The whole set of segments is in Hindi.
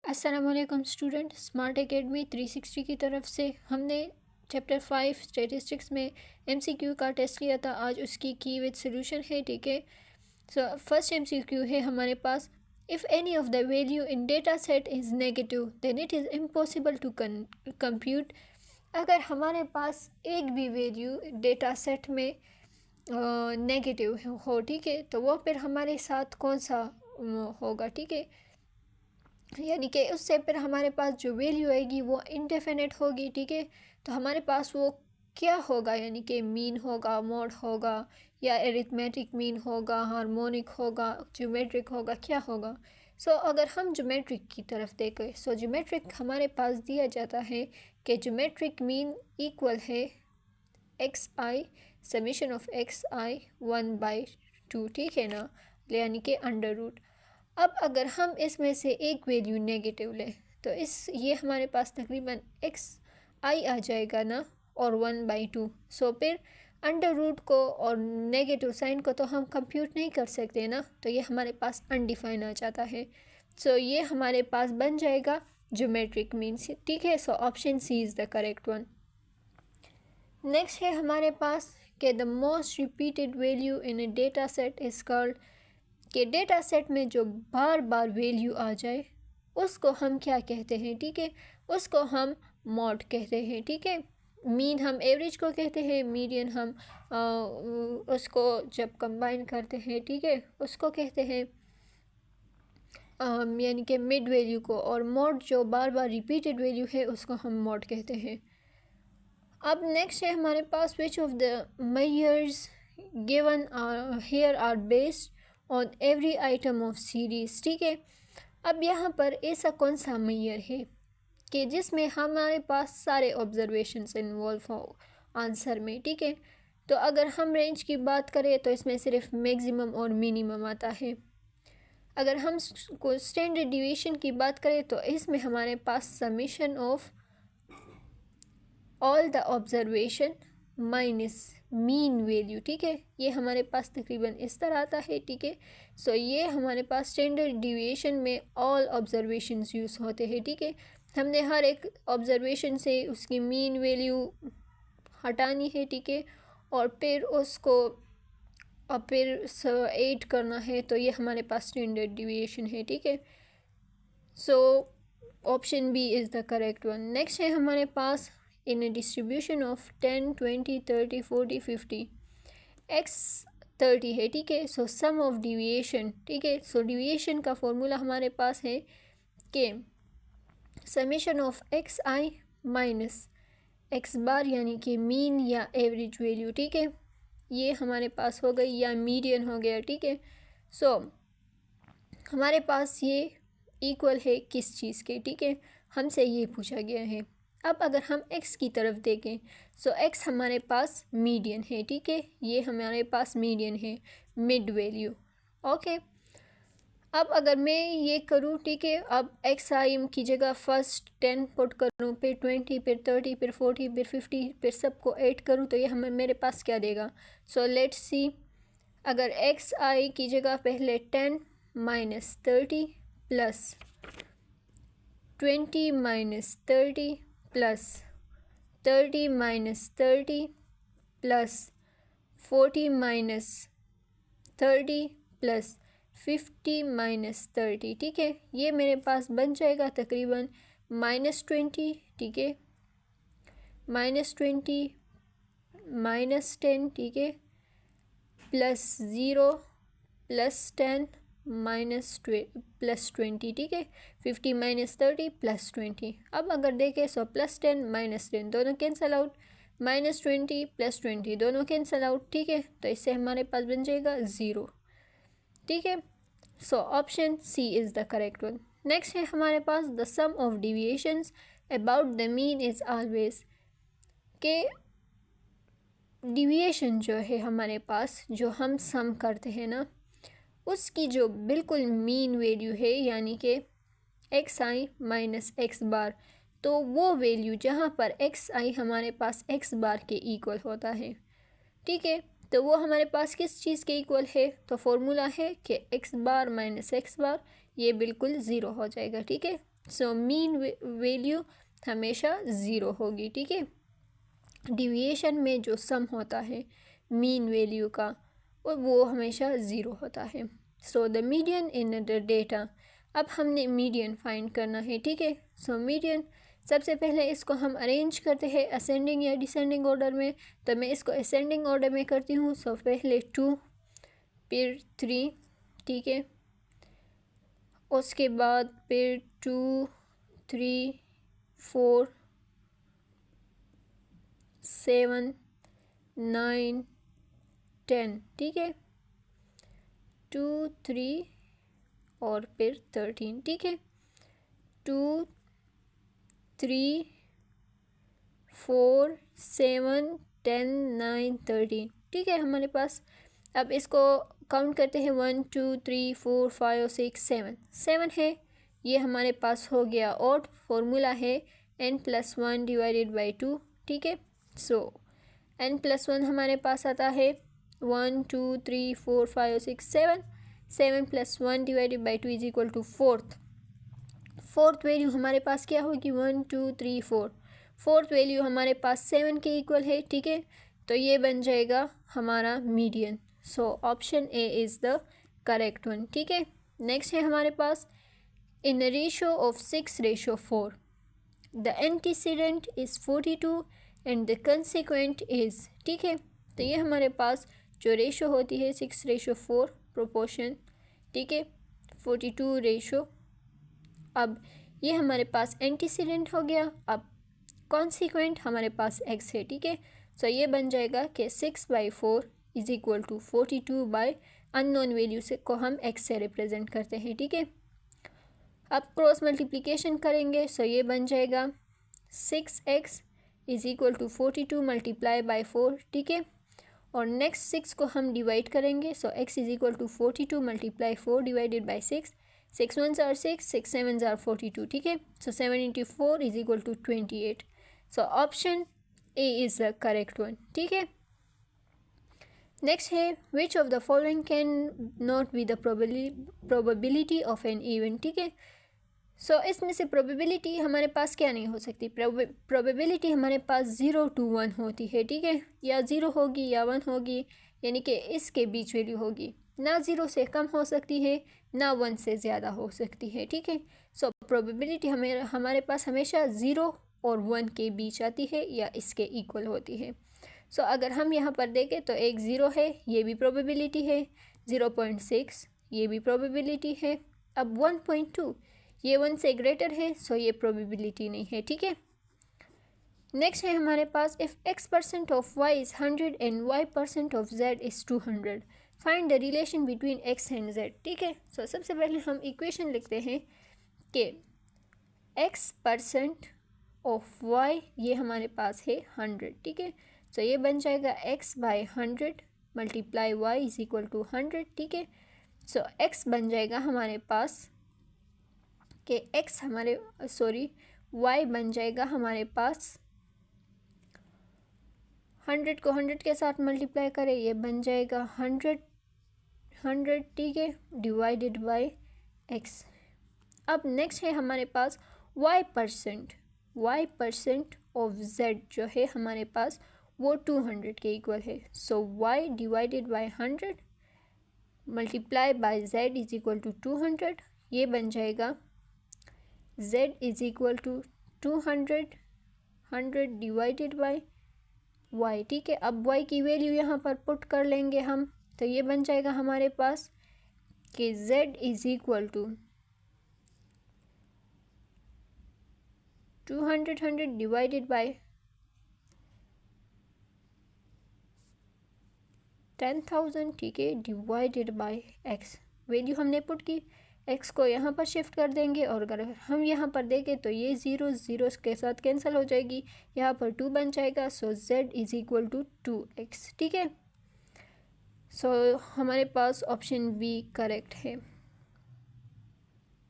अस्सलामुअलैकुम स्टूडेंट, स्मार्ट एकेडमी 360 की तरफ से हमने चैप्टर 5 स्टैटिस्टिक्स में एमसीक्यू का टेस्ट लिया था। आज उसकी की विद सॉल्यूशन है। ठीक है, सो फर्स्ट एमसीक्यू है हमारे पास, if any of the value in data set is negative then it is impossible to compute. अगर हमारे पास एक भी वैल्यू डेटा सेट में नेगेटिव हो, ठीक है, तो वो फिर हमारे साथ कौन सा होगा, ठीक है, यानी कि उससे फिर हमारे पास जो वैल्यू आएगी वो इंडेफिनिट होगी। ठीक है, तो हमारे पास वो क्या होगा, यानी कि मीन होगा, मोड होगा, या एरिथमेटिक मीन होगा, हार्मोनिक होगा, ज्योमेट्रिक होगा, क्या होगा। सो अगर हम ज्योमेट्रिक की तरफ देखें, सो ज्योमेट्रिक हमारे पास दिया जाता है कि ज्योमेट्रिक मीन इक्वल है X I summation of X I 1/2, ठीक है ना, यानी कि अंडर रूट। अब अगर हम इसमें से एक वैल्यू नेगेटिव लें तो ये हमारे पास तकरीबन एक्स आई आ जाएगा ना, और 1/2। सो फिर अंडर रूट को और नेगेटिव साइन को तो हम कंप्यूट नहीं कर सकते ना, तो ये हमारे पास अनडिफाइन आ जाता है। सो ये हमारे पास बन जाएगा ज्योमेट्रिक मीन्स। ठीक है, so option C is the correct one. Next है हमारे पास कि the most repeated value in a data set is called, कि डेटा सेट में जो बार बार वैल्यू आ जाए उसको हम क्या कहते हैं, ठीक है, उसको हम मॉड कहते हैं। ठीक है, मीन हम एवरेज को कहते हैं, मीडियन हम उसको जब कंबाइन करते हैं, ठीक है, उसको कहते हैं यानी कि मिड वैल्यू को, और मॉड जो बार बार रिपीटेड वैल्यू है उसको हम मॉड कहते हैं। अब नेक्स्ट है हमारे पास, which of the measures given here are based on every item of series. ठीक है, अब यहाँ पर ऐसा कौन सा मेजर है कि जिसमें हमारे पास सारे ऑब्जर्वेशंस इन्वॉल्व हो आंसर में। ठीक है, तो अगर हम रेंज की बात करें तो इसमें सिर्फ मैक्सिमम और मिनिमम आता है। अगर हम को स्टैंडर्ड डिविएशन की बात करें तो इसमें हमारे पास summation of all the observation minus mean value, ठीक है, ये हमारे पास तकरीबन इस तरह आता है। ठीक है, सो ये हमारे पास स्टैंडर्ड डिविएशन में ऑल ऑब्जर्वेशंस यूज़ होते हैं। ठीक है, हमने हर एक ऑब्जर्वेशन से उसकी मीन वैल्यू हटानी है, ठीक है, और फिर उसको और फिर ऐड करना है, तो ये हमारे पास स्टैंडर्ड डिविएशन है। ठीक है, so option B is the correct one. Next है हमारे पास, in a distribution of 10, 20, 30, 40, 50 x 30 है। ठीक है, सो सम ऑफ डिविएशन, ठीक है, सो डिविएशन का फॉर्मूला हमारे पास है कि summation of X I minus X bar, यानी कि मीन या एवरेज वैल्यू। ठीक है, ये हमारे पास हो गई, या मीडियन हो गया। ठीक है, सो हमारे पास ये इक्वल है किस चीज़ के, ठीक है, हमसे ये पूछा गया है। अब अगर हम x की तरफ देखें, सो x हमारे पास मीडियन है। ठीक है, ये हमारे पास मीडियन है, मिड वैल्यू। ओके, अब अगर मैं ये करूँ, ठीक है, अब एक्स आई की जगह फर्स्ट 10 पुट करूँ, फिर 20, फिर 30, फिर 40, फिर 50, फिर सबको ऐड करूँ, तो ये हमें मेरे पास क्या देगा। सो लेट्स सी, अगर एक्स आई की जगह पहले 10 minus 30 plus 20 minus 30 plus 30 minus 30 plus 40 minus 30 plus 50 minus 30, ठीक है, ये मेरे पास बन जाएगा तकरीबन -20। ठीक है, -20 -10, ठीक है, प्लस 0 प्लस 10 प्लस 20, ठीक है, 50 माइनस 30 प्लस 20। अब अगर देखें, सो प्लस 10 माइनस 10 दोनों कैंसिल आउट, -20 प्लस 20 दोनों कैंसिल आउट। ठीक है, तो इससे हमारे पास बन जाएगा 0। ठीक है, so option C is the correct one. Next है हमारे पास, the sum of deviations about the mean is always, के डिविएशन जो है हमारे पास, जो हम सम करते हैं ना, उसकी जो बिल्कुल मीन वैल्यू है, यानी कि एक्स आई माइनस एक्स बार, तो वो वैल्यू जहाँ पर एक्स आई हमारे पास एक्स बार के इक्वल होता है। ठीक है, तो वो हमारे पास किस चीज़ के इक्वल है, तो फॉर्मूला है कि एक्स बार माइनस एक्स बार, ये बिल्कुल ज़ीरो हो जाएगा। ठीक है, सो मीन वैल्यू हमेशा ज़ीरो होगी, ठीक है। डिविएशन में जो सम होता है मीन वैल्यू का वो हमेशा ज़ीरो होता है। So the median in the data, अब हमने मीडियन फाइंड करना है, ठीक है। सो मीडियन, सबसे पहले इसको हम अरेंज करते हैं असेंडिंग या डिसेंडिंग ऑर्डर में। तो मैं इसको असेंडिंग ऑर्डर में करती हूँ। सो पहले 2 फिर 3, ठीक है। उसके बाद फिर 2 3 4 7 9 10, ठीक है। 2 3 और फिर 13, ठीक है। 2 3 4 7 10 9 13, ठीक है हमारे पास। अब इसको काउंट करते हैं 1 2 3 4 5 6 7, 7 है, ये हमारे पास हो गया। और फॉर्मूला है n+1 डिवाइडेड बाई 2, ठीक है। सो n+1 हमारे पास आता है 1 2 3 4 5 6 7, 7 + 1 divided by 2 is equal to fourth value हमारे पास क्या होगी 1 2 3 4, फोर्थ वैल्यू हमारे पास 7 के इक्वल है, ठीक है। तो ये बन जाएगा हमारा median. So option A is the correct one, ठीक है। नेक्स्ट है हमारे पास in ratio of 6:4 the antecedent is 42 and the consequent is, ठीक है। तो ये हमारे पास जो रेशो होती है 6:4 प्रोपोर्शन, ठीक है, 42 अब ये हमारे पास एंटीसीडेंट हो गया। अब कॉन्सिक्वेंट हमारे पास x है, ठीक है। सो ये बन जाएगा कि 6/4 is equal to 42 by unknown value से को हम x से रिप्रेजेंट करते हैं, ठीक है। अब क्रॉस मल्टीप्लिकेशन करेंगे। सो ये बन जाएगा 6x is equal to 42 multiply by 4, ठीक है। और नेक्स्ट 6 को हम डिवाइड करेंगे। So x is equal to 42 multiply 4 divided by 6, 6 1s are 6, 6 7s are 42, ठीक है। So 7 into 4 is equal to 28। So option A is the correct one, ठीक है। नेक्स्ट है which of the following can not be the probability of an event, ठीक है। सो इसमें से प्रोबेबिलिटी हमारे पास क्या नहीं हो सकती, प्रोबेबिलिटी हमारे पास 0 to 1 होती है, ठीक है। या 0 होगी या 1 होगी, यानी कि इसके बीच वैल्यू होगी, ना 0 से कम हो सकती है ना 1 से ज़्यादा हो सकती है, ठीक है। सो प्रोबेबिलिटी हमारे पास हमेशा 0 और 1 के बीच आती है या इसके इक्वल होती है। सो अगर हम यहाँ पर देखें तो एक 0 है, ये भी प्रोबेबिलिटी है, 0.6 ये भी प्रोबेबिलिटी है। अब 1.2 ये 1 से ग्रेटर है, सो ये प्रोबेबिलिटी नहीं है, ठीक है। नेक्स्ट है हमारे पास if x% of y is 100 and y% of z is 200, find the relation between x and z, ठीक है। सो सबसे पहले हम इक्वेशन लिखते हैं कि x% ऑफ y ये हमारे पास है 100, ठीक है। सो ये बन जाएगा x/100 multiply y is equal to 100, ठीक है। सो x बन जाएगा हमारे पास कि y बन जाएगा हमारे पास 100 को 100 के साथ मल्टीप्लाई करें, ये बन जाएगा 100, ठीक है, डिवाइडेड बाय x। अब नेक्स्ट है हमारे पास y% ऑफ z जो है हमारे पास वो 200 के इक्वल है। So y divided by 100 multiply by z is equal to 200, ये बन जाएगा z is equal to 100 divided by y, ठीक है। अब y की वैल्यू यहाँ पर पुट कर लेंगे हम, तो ये बन जाएगा हमारे पास कि z is equal to 200 divided by 10,000, ठीक है, डिवाइडेड बाय x। वैल्यू हमने पुट की, x को यहाँ पर शिफ्ट कर देंगे और अगर हम यहाँ पर देखें तो ये 0 के साथ कैंसिल हो जाएगी, यहाँ पर 2 बन जाएगा। So z is equal to 2x, ठीक है। सो हमारे पास ऑप्शन बी करेक्ट है।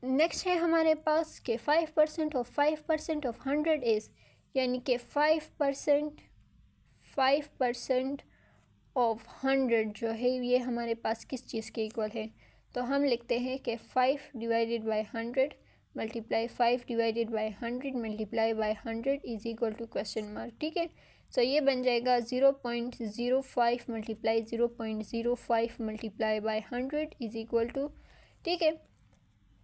नेक्स्ट है हमारे पास कि 5% ऑफ 100 इज़, यानी कि 5% ऑफ 100 जो है ये हमारे पास किस चीज़ के इक्वल है। तो हम लिखते हैं कि 5 divided by 100 multiply 5 divided by 100 multiply by 100 is equal to question mark, ठीक है। सो ये बन जाएगा 0.05 multiply 0.05 multiply by 100 is equal to, ठीक है।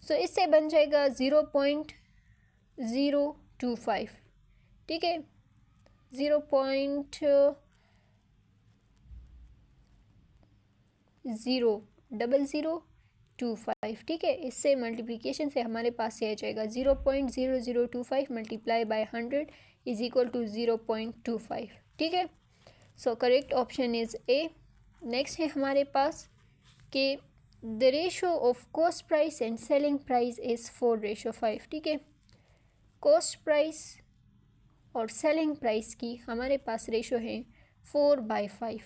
सो इससे बन जाएगा 0.025, ठीक है, 0.00025, ठीक है। इससे मल्टीप्लिकेशन से हमारे पास ये आ जाएगा 0.0025 multiply by 100 is equal to 0.25, ठीक है। So correct option is A. Next है हमारे पास कि the ratio of cost price and selling price is 4:5, ठीक है। कॉस्ट प्राइस और सेलिंग प्राइस की हमारे पास रेशो है 4/5।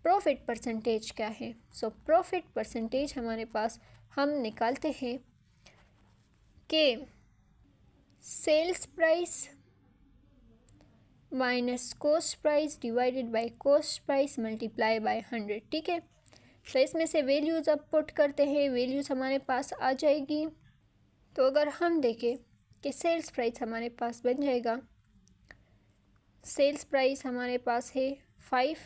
प्रॉफिट परसेंटेज क्या है? सो प्रॉफिट परसेंटेज हमारे पास हम निकालते हैं कि sales price minus cost price divided by cost price multiply by 100, ठीक है। तो इसमें से वैल्यूज़ अब पुट करते हैं, वैल्यूज़ हमारे पास आ जाएगी। तो अगर हम देखें कि सेल्स प्राइस हमारे पास बन जाएगा, सेल्स प्राइस हमारे पास है 5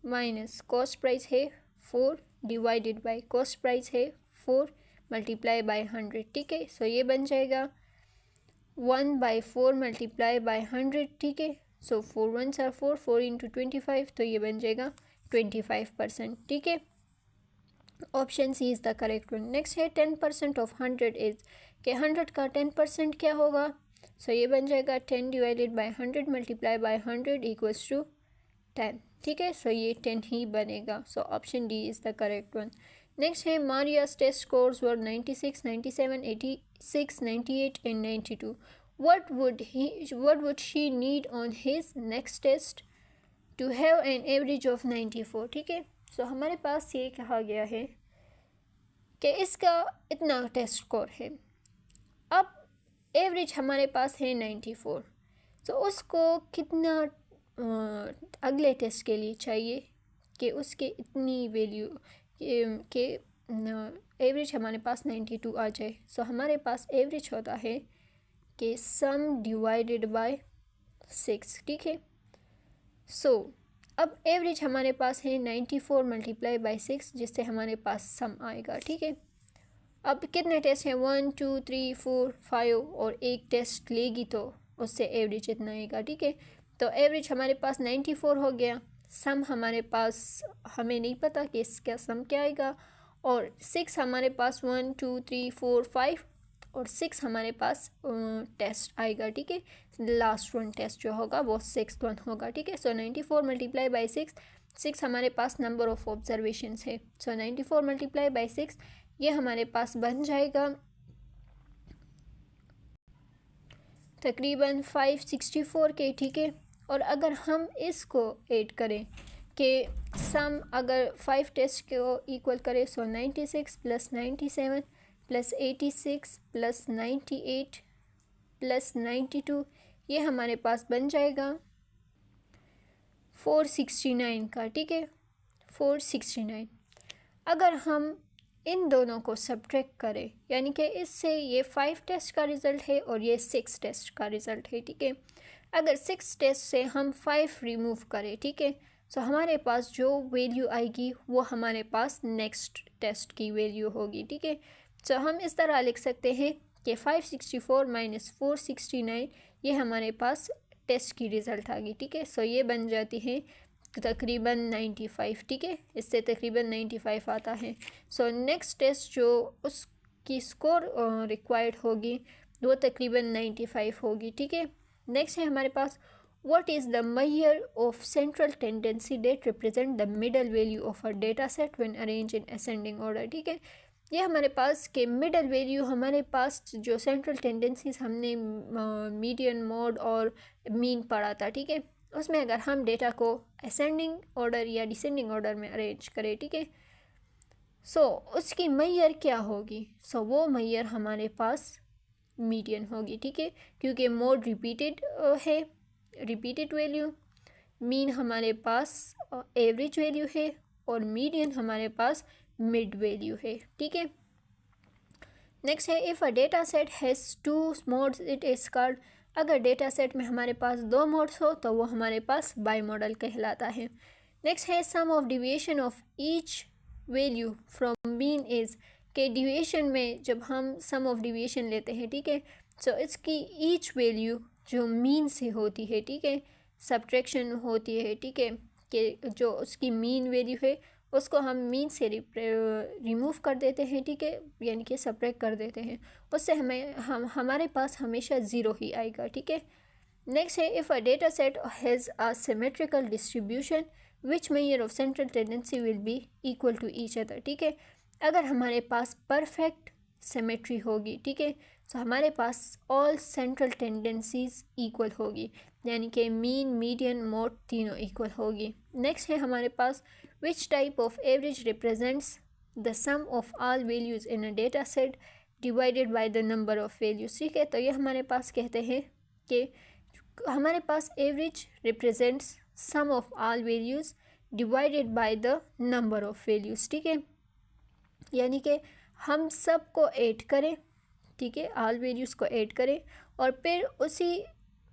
माइनस कॉस्ट प्राइस है 4 डिवाइडेड बाय कॉस्ट प्राइस है 4 मल्टीप्लाई बाय 100, ठीक है। सो ये बन जाएगा 1/4 मल्टीप्लाई बाय 100, ठीक है। सो 4 1s are 4, 4 इंटू 25, तो ये बन जाएगा 25%, ठीक है। Option C is the correct one. Next है 10% ऑफ 100 इज़, कि 100 का 10% क्या होगा? सो ये बन जाएगा 10 divided by 100 multiply by 100 equals to 10, ठीक है। सो ये 10 ही बनेगा। So option D is the correct one. Next है मारिया's test scores were 96, 97, 86, 98 and 92. What would she need on his next test to have an average of 94, ठीक है। सो हमारे पास ये कहा गया है कि इसका इतना टेस्ट स्कोर है, अब एवरेज हमारे पास है 94। तो उसको कितना अगले टेस्ट के लिए चाहिए कि उसके इतनी वैल्यू के एवरेज हमारे पास 92 आ जाए। सो हमारे पास एवरेज होता है कि सम डिवाइडेड बाय 6, ठीक है। सो अब एवरेज हमारे पास है 94 मल्टीप्लाई बाय 6, जिससे हमारे पास सम आएगा, ठीक है। अब कितने टेस्ट हैं? 1 2 3 4 5 और एक टेस्ट लेगी तो उससे एवरेज इतना आएगा, ठीक है। तो एवरेज हमारे पास 94 हो गया। सम हमारे पास हमें नहीं पता कि इसका सम क्या आएगा, और 6 हमारे पास 1 2 3 4 5 और 6 हमारे पास टेस्ट आएगा, ठीक है। लास्ट वन टेस्ट जो होगा वो 6th वन होगा, ठीक है। सो 94 मल्टीप्लाई बाई 6 हमारे पास नंबर ऑफ ऑब्जर्वेशंस है। सो 94 मल्टीप्लाई बाई 6 ये हमारे पास बन जाएगा तकरीबन 564 के, ठीक है। और अगर हम इसको ऐड करें कि सम अगर 5 टेस्ट को इक्वल करें, सो 96 प्लस 97 प्लस 86 प्लस 98 प्लस 92, ये हमारे पास बन जाएगा 469 का, ठीक है। 469 अगर हम इन दोनों को सब्ट्रैक्ट करें, यानी कि इससे ये 5 टेस्ट का रिज़ल्ट है और ये 6 टेस्ट का रिज़ल्ट है, ठीक है। अगर 6 टेस्ट से हम 5 रिमूव करें, ठीक है, तो हमारे पास जो वैल्यू आएगी वो हमारे पास नेक्स्ट टेस्ट की वैल्यू होगी, ठीक है। तो हम इस तरह लिख सकते हैं कि 564 माइनस 469 ये हमारे पास टेस्ट की रिज़ल्ट आ गई, ठीक है। सो ये बन जाती है तकरीबन 95, ठीक है। इससे तकरीबन 95 आता है। सो नेक्स्ट टेस्ट जो उसकी स्कोर रिक्वायर्ड होगी वो तकरीबन 95 होगी, ठीक है। नेक्स्ट है हमारे पास what is the measure of central tendency that represent the middle value of a data set when arrange in ascending order, ठीक है। ये हमारे पास के मिडल वैल्यू हमारे पास जो सेंट्रल टेंडेंसीज हमने मीडियन, मोड और मीन पढ़ा था, ठीक है। उसमें अगर हम डेटा को असेंडिंग ऑर्डर या डिसेंडिंग ऑर्डर में अरेंज करें, ठीक है, सो उसकी मैयर क्या होगी? सो वो मैयर हमारे पास मीडियन होगी, ठीक है, क्योंकि मोड रिपीटेड है, रिपीटेड वैल्यू, मीन हमारे पास एवरेज वैल्यू है और मीडियन हमारे पास मिड वैल्यू है, ठीक है। नेक्स्ट है if a data set has 2 modes it is called, अगर डेटा सेट में हमारे पास 2 मोड्स हो तो वो हमारे पास बाई मॉडल कहलाता है। नेक्स्ट है sum of deviation of each value from mean is, के डिविएशन में जब हम सम ऑफ डिविएशन लेते हैं, ठीक है, सो इसकी ईच वैल्यू जो मीन से होती है, ठीक है, सब्ट्रैक्शन होती है, ठीक है, कि जो उसकी मीन वैल्यू है उसको हम मीन से रिमूव कर देते हैं, ठीक है, यानी कि सब्ट्रैक्ट कर देते हैं, उससे हमारे पास हमेशा ज़ीरो ही आएगा, ठीक है। नेक्स्ट है if a data set has a symmetrical distribution which measure of central tendency will be equal to each other, ठीक है, अगर हमारे पास परफेक्ट सिमेट्री होगी, ठीक है, तो हमारे पास ऑल सेंट्रल टेंडेंसीज इक्वल होगी, यानी कि मीन, मीडियन, मोड तीनों इक्वल होगी। नेक्स्ट है हमारे पास which type of average represents the sum of all values in a data set divided by the number of values, ठीक है, तो ये हमारे पास कहते हैं कि हमारे पास average represents sum of all values divided by the number of values, ठीक है, यानी कि हम सब को ऐड करें, ठीक है, ऑल वैल्यूज़ को ऐड करें और फिर उसी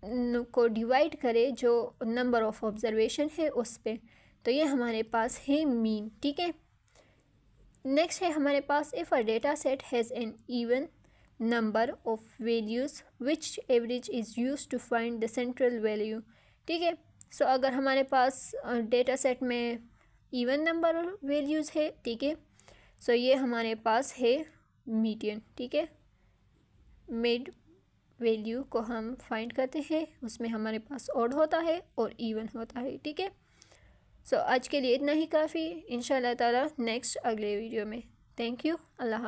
को डिवाइड करें जो नंबर ऑफ ऑब्जर्वेशन है उस पे, तो ये हमारे पास है मीन, ठीक है। नेक्स्ट है हमारे पास if a data set has an even number of values which average is use to find the central value, ठीक है, सो अगर हमारे पास डेटा सेट में इवन नंबर वैल्यूज़ है, ठीक है, सो ये हमारे पास है मीडियन, ठीक है, मिड वैल्यू को हम फाइंड करते हैं, उसमें हमारे पास ऑड होता है और इवन होता है, ठीक है। सो आज के लिए इतना ही काफ़ी, इंशाल्लाह ताला नेक्स्ट अगले वीडियो में। Thank you, Allah.